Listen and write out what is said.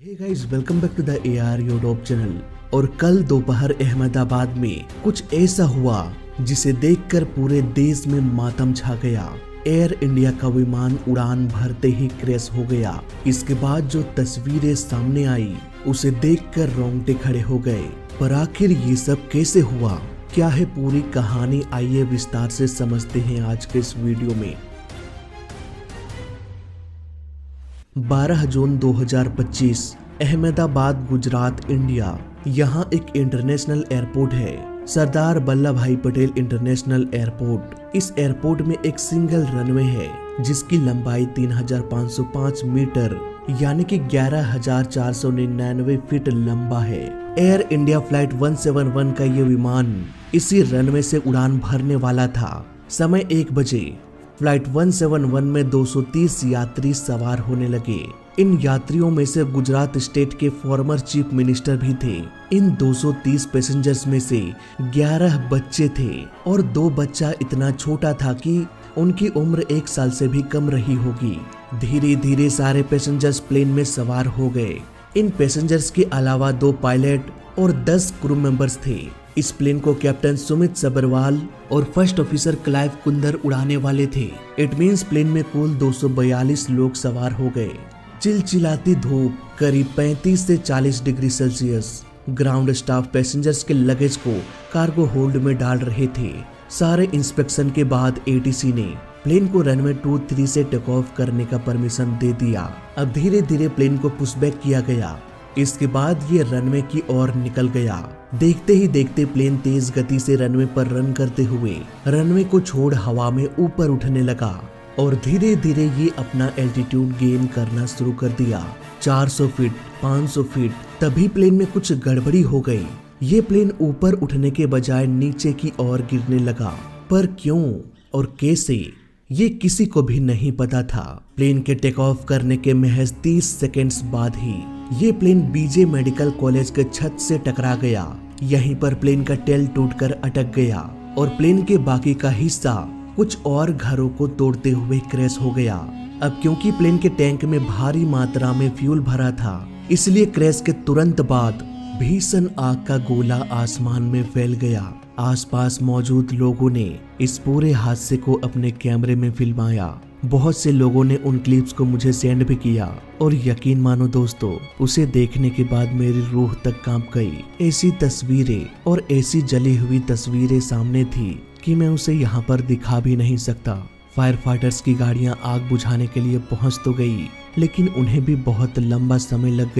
Hey guys, welcome back to the AR YouTube channel. और कल दोपहर अहमदाबाद में कुछ ऐसा हुआ जिसे देखकर पूरे देश में मातम छा गया। एयर इंडिया का विमान उड़ान भरते ही क्रैश हो गया। इसके बाद जो तस्वीरें सामने आई उसे देखकर रोंगटे खड़े हो गए। पर आखिर ये सब कैसे हुआ, क्या है पूरी कहानी, आइए विस्तार से समझते हैं आज के इस वीडियो में। 12 जून 2025 अहमदाबाद, गुजरात, इंडिया। यहाँ एक इंटरनेशनल एयरपोर्ट है, सरदार वल्लभ भाई पटेल इंटरनेशनल एयरपोर्ट। इस एयरपोर्ट में एक सिंगल रनवे है जिसकी लंबाई 3505 मीटर यानी कि 11,499 फीट लंबा है। एयर इंडिया फ्लाइट 171 का ये विमान इसी रनवे से उड़ान भरने वाला था। समय 1 बजे फ्लाइट 171 में 230 यात्री सवार होने लगे। इन यात्रियों में से गुजरात स्टेट के फॉर्मर चीफ मिनिस्टर भी थे। इन 230 पैसेंजर्स में से 11 बच्चे थे और 2 बच्चा इतना छोटा था कि उनकी उम्र 1 साल से भी कम रही होगी। धीरे धीरे सारे पैसेंजर्स प्लेन में सवार हो गए। इन पैसेंजर्स के अलावा 2 पायलट और 10 क्रू मेंबर्स थे। इस प्लेन को कैप्टन सुमित सबरवाल और फर्स्ट ऑफिसर क्लाइव कुंदर उड़ाने वाले थे। इट मींस प्लेन में कुल 242 लोग सवार हो गए। चिलचिलाती धूप, करीब 35 से 40 degree Celsius. Ground staff passengers के लगेज को कार्गो होल्ड में डाल रहे थे। सारे इंस्पेक्शन के बाद ATC ने प्लेन को रनवे 23 से टेक ऑफ करने का परमिशन दे दिया। अब धीरे धीरे प्लेन को पुशबैक किया गया। इसके बाद ये रनवे की ओर निकल गया। देखते ही देखते प्लेन तेज गति से रनवे पर रन करते हुए रनवे को छोड़ हवा में ऊपर उठने लगा और धीरे धीरे ये अपना एल्टीट्यूड गेन करना शुरू कर दिया। 400 फीट, 500 फीट, तभी प्लेन में कुछ गड़बड़ी हो गई। ये प्लेन ऊपर उठने के बजाय नीचे की ओर गिरने लगा। पर क्यों और कैसे, ये किसी को भी नहीं पता था। प्लेन के टेक ऑफ करने के महज 30 सेकेंड्स बाद ही ये प्लेन BJ मेडिकल कॉलेज के छत से टकरा गया। यहीं पर प्लेन का टेल टूटकर अटक गया और प्लेन के बाकी का हिस्सा कुछ और घरों को तोड़ते हुए क्रैश हो गया। अब क्योंकि प्लेन के टैंक में भारी मात्रा में फ्यूल भरा था, इसलिए क्रैश के तुरंत बाद भीषण आग का गोला आसमान में फैल गया। आसपास मौजूद लोगों ने इस पूरे हादसे को अपने कैमरे में फिल्माया। बहुत से लोगों ने उन क्लिप्स को मुझे सेंड भी किया और यकीन मानो दोस्तों, उसे देखने के बाद मेरी रूह तक कांप गई। ऐसी तस्वीरें और ऐसी जली हुई तस्वीरें सामने थी कि मैं उसे यहाँ पर दिखा भी नहीं सकता। फायर फाइटर्स की गाड़ियां आग बुझाने के लिए पहुंच तो गई, लेकिन उन्हें भी बहुत लंबा समय लग गया।